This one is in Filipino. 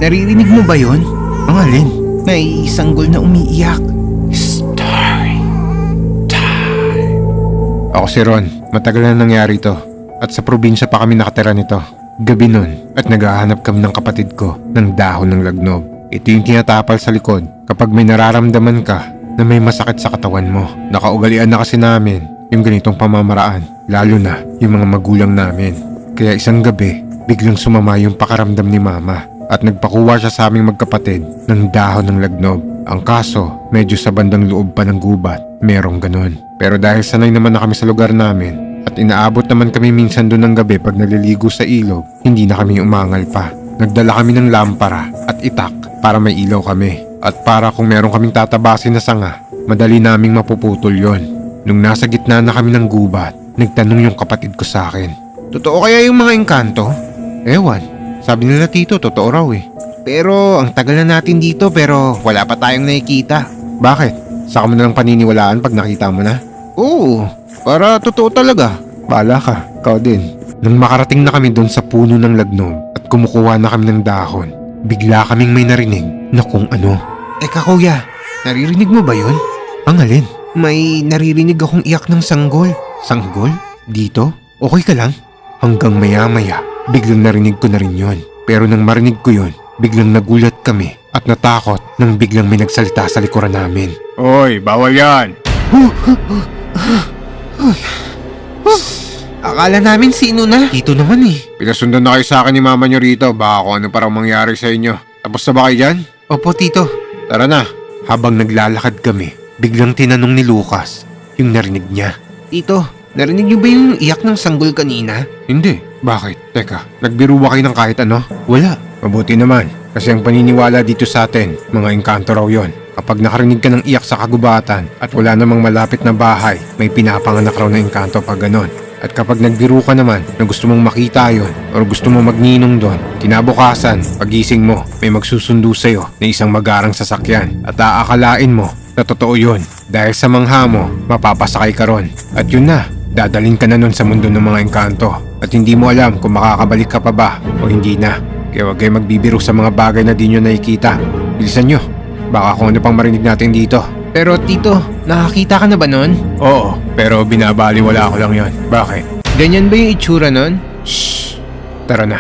naririnig mo ba yun? Ang alin? May sanggol na umiiyak. Story time. Ako si Ron, matagal na nangyari to. At sa probinsya pa kami nakatira nito. Gabi nun at naghahanap kami ng kapatid ko ng dahon ng lagnob. Ito yung tinatapal sa likod kapag may nararamdaman ka na may masakit sa katawan mo. Nakaugalian na kasi namin yung ganitong pamamaraan, lalo na yung mga magulang namin. Kaya isang gabi, biglang sumama yung pakaramdam ni Mama at nagpakuha siya sa aming magkapatid ng dahon ng lagnob. Ang kaso, medyo sa bandang loob pa ng gubat, merong ganun. Pero dahil sanay naman na kami sa lugar namin at inaabot naman kami minsan doon ng gabi pag naliligo sa ilog, hindi na kami umangal pa. Nagdala kami ng lampara at itak para may ilaw kami. At para kung meron kaming tatabasin na sanga, madali naming mapuputol yon. Nung nasa gitna na kami ng gubat, nagtanong yung kapatid ko sa akin, Totoo kaya yung mga engkanto? "Ewan, sabi nila tito, totoo raw eh." Pero ang tagal na natin dito pero wala pa tayong nakikita. "Bakit? Saka mo na lang paniniwalaan pag nakita mo na?" Oo, para totoo talaga. "Bahala ka, ikaw din." Nung makarating na kami doon sa puno ng lagnob at kumukuha na kami ng dahon, bigla kaming may narinig na kung ano. Eka kuya, naririnig mo ba yun? Ang alin? May naririnig akong iyak ng sanggol. Sanggol? Dito? Okay ka lang? Hanggang maya-maya, biglang narinig ko na rin yun. Pero nang marinig ko yun, biglang nagulat kami at natakot nang biglang may nagsalita sa likuran namin. Hoy, bawal yan! Akala namin sino na. Dito naman eh. Pinasundan na kayo sa akin ni mama nyo rito. Baka kung ano parang mangyari sa inyo. Tapos na ba kayo dyan? Opo tito. Tara na. Habang naglalakad kami, biglang tinanong ni Lucas yung narinig niya. Tito, narinig niyo ba yung iyak ng sanggol kanina? Hindi. Bakit? Teka, nagbiro ba kayo ng kahit ano? Wala. Mabuti naman. Kasi ang paniniwala dito sa atin, mga engkanto raw yon. Kapag nakarinig ka ng iyak sa kagubatan at wala namang malapit na bahay, may pinapanganak raw na engkanto pag ganon. At kapag nagbiro ka naman na gusto mong makita yon o gusto mong magninong doon, kinabukasan, pagising mo, may magsusundo sa'yo na isang magarang sasakyan at aakalain mo na totoo yon. Dahil sa mangha mo, mapapasakay ka ron. At yun na, dadalhin ka na nun sa mundo ng mga engkanto. At hindi mo alam kung makakabalik ka pa ba o hindi na. Kaya huwag kayo magbibiro sa mga bagay na di nyo nakikita. Bilisan nyo, baka kung ano pang marinig natin dito. Pero tito, nakakita ka na ba nun? Oo, pero binabaliwala ko lang yon. Bakit? Ganyan ba yung itsura nun? Shh! Tara na.